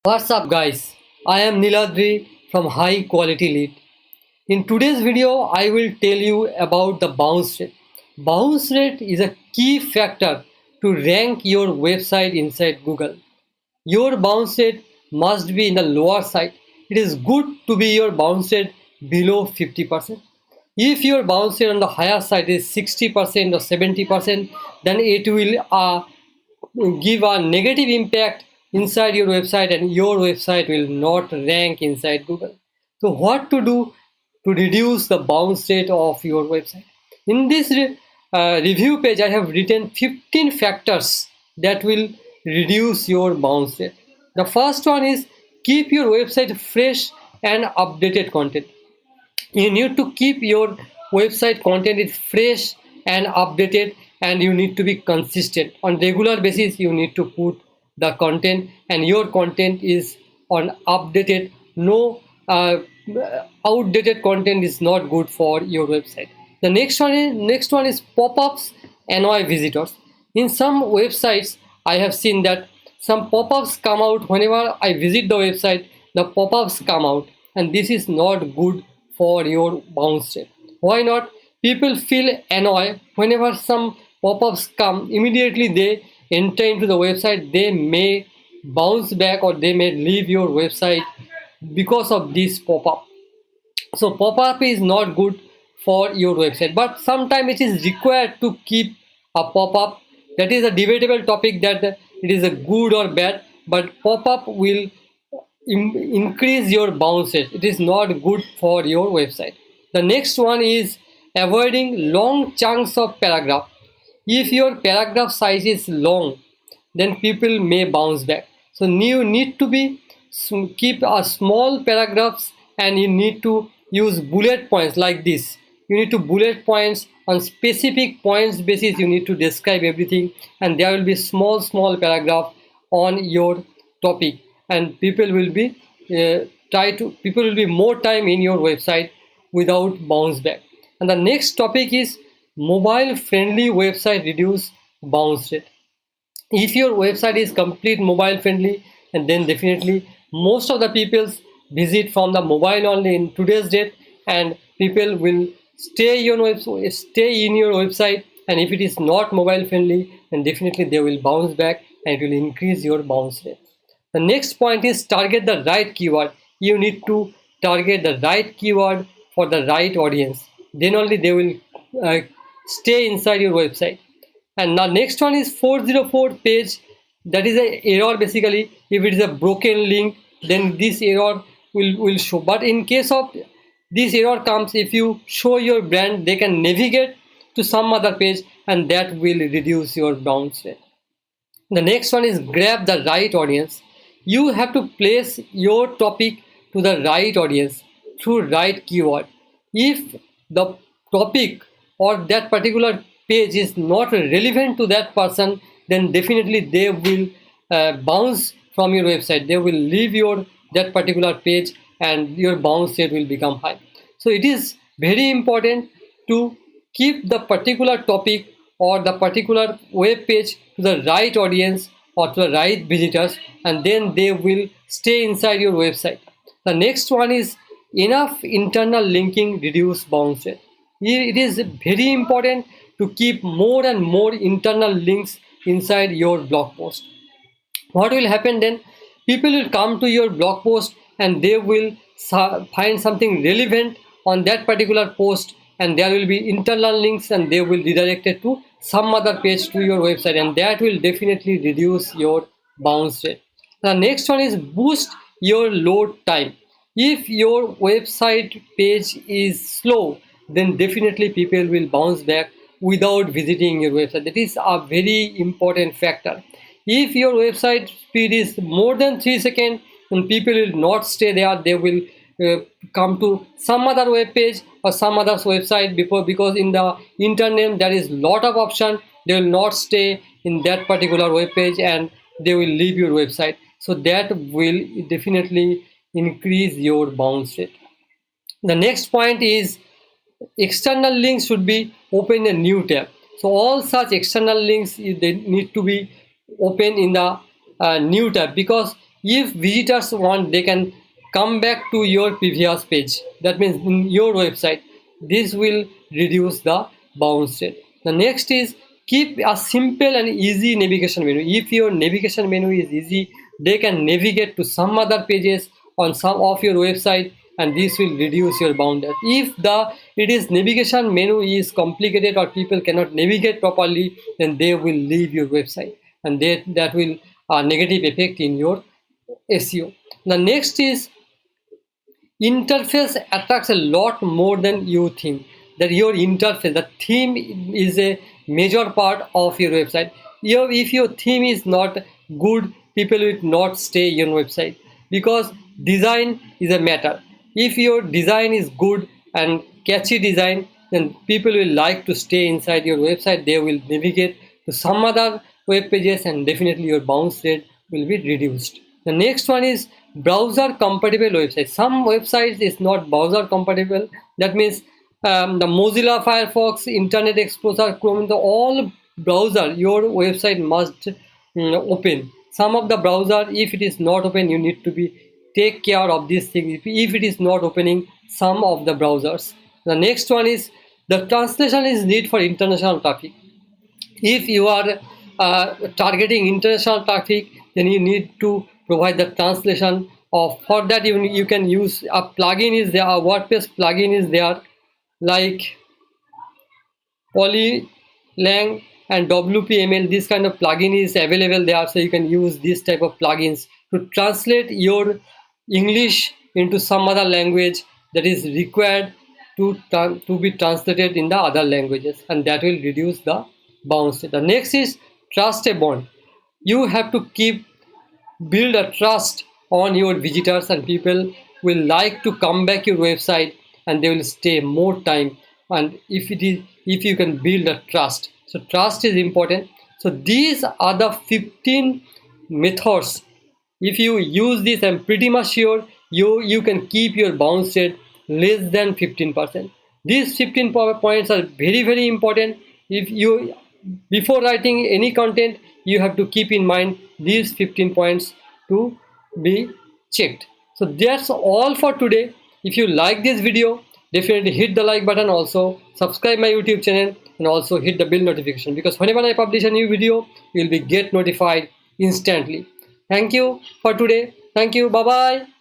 What's up guys? I am Niladri from High Quality Lead. In today's video, I will tell you about the bounce rate. Bounce rate is a key factor to rank your website inside Google. Your bounce rate must be in the lower side. It is good to be your bounce rate below 50%. If your bounce rate on the higher side is 60% or 70%, then it will give a negative impact inside your website and your website will not rank inside Google. So what to do to reduce the bounce rate of your website? In this review page, I have written 15 factors that will reduce your bounce rate. The first one is keep your website fresh and updated content. You need to keep your website content is fresh and updated, and you need to be consistent on regular basis. You need to put the content, and your content is on updated. No outdated content is not good for your website. The next one is pop-ups annoy visitors. In some websites I have seen that some pop-ups come out whenever I visit the website. The pop-ups come out, and this is not good for your bounce rate. Why not? People feel annoyed whenever some pop-ups come. Immediately they enter into the website. They may bounce back or they may leave your website because of this pop-up. So pop-up is not good for your website, but sometimes it is required to keep a pop-up. That is a debatable topic, that it is a good or bad, but pop-up will increase your bounce rate. It is not good for your website. The next one is avoiding long chunks of paragraph. If your paragraph size is long, then people may bounce back. So you need to be keep a small paragraphs, and you need to use bullet points like this. You need to bullet points on specific points basis. You need to describe everything, and there will be small paragraph on your topic, and people will be people will be more time in your website without bounce back. And the next topic is mobile friendly website reduce bounce rate. If your website is complete mobile friendly, and then definitely most of the people visit from the mobile only in today's date, and people will stay in your website. And if it is not mobile friendly, then definitely they will bounce back, and it will increase your bounce rate. The next point is target the right keyword. You need to target the right keyword for the right audience. Then only they will stay inside your website. And now next one is 404 page. That is a error basically. If it is a broken link, then this error will show. But in case of this error comes, if you show your brand, they can navigate to some other page, and that will reduce your bounce rate. The next one is grab the right audience. You have to place your topic to the right audience through right keyword. If the topic or that particular page is not relevant to that person, then definitely they will bounce from your website. They will leave your that particular page, and your bounce rate will become high. So it is very important to keep the particular topic or the particular web page to the right audience or to the right visitors, and then they will stay inside your website. The next one is enough internal linking reduce bounce rate. It is very important to keep more and more internal links inside your blog post. What will happen then? People will come to your blog post, and they will find something relevant on that particular post, and there will be internal links, and they will redirect it to some other page to your website, and that will definitely reduce your bounce rate. The next one is boost your load time. If your website page is slow, then definitely people will bounce back without visiting your website. That is a very important factor. If your website speed is more than 3 seconds, then people will not stay there. They will come to some other web page or some other website because in the internet there is lot of option. They will not stay in that particular web page, and they will leave your website. So that will definitely increase your bounce rate. The next point is external links should be open in a new tab. So all such external links, they need to be open in the new tab, because If visitors want, they can come back to your previous page. That means in your website. This will reduce the bounce rate. The next is keep a simple and easy navigation menu. If your navigation menu is easy, they can navigate to some other pages on some of your website, and this will reduce your bounce rate. If the it is navigation menu is complicated or people cannot navigate properly, then they will leave your website, and that will negative effect in your SEO. The next is interface attracts a lot more than you think. That your interface, the theme is a major part of your website. If your theme is not good, people will not stay in your website, because design is a matter. If your design is good and catchy design, then people will like to stay inside your website. They will navigate to some other web pages, and definitely your bounce rate will be reduced. The next one is browser compatible websites. Some websites is not browser compatible. That means the Mozilla Firefox, Internet Explorer, Chrome, all browser your website must open. Some of the browser, if it is not open, you need to be take care of this thing. If it is not opening some of the browsers. The next one is the translation is need for international traffic. If you are targeting international traffic, then you need to provide the translation of. For that, you can use a plugin is there, a WordPress plugin is there, like Polylang and WPML. This kind of plugin is available there, so you can use this type of plugins to translate your English into some other language that is required to be translated in the other languages, and that will reduce the bounce rate. The next is trust a bond. You have to build a trust on your visitors, and people will like to come back your website, and they will stay more time. And if you can build a trust, so trust is important. So these are the 15 methods. If you use this, I'm pretty much sure you can keep your bounce rate less than 15%. These 15 points are very important. If you before writing any content, you have to keep in mind these 15 points to be checked. So that's all for today. If you like this video, definitely hit the like button. Also subscribe my YouTube channel, and also hit the bell notification, because whenever I publish a new video, you will be get notified instantly. Thank you for today. Thank you. Bye bye.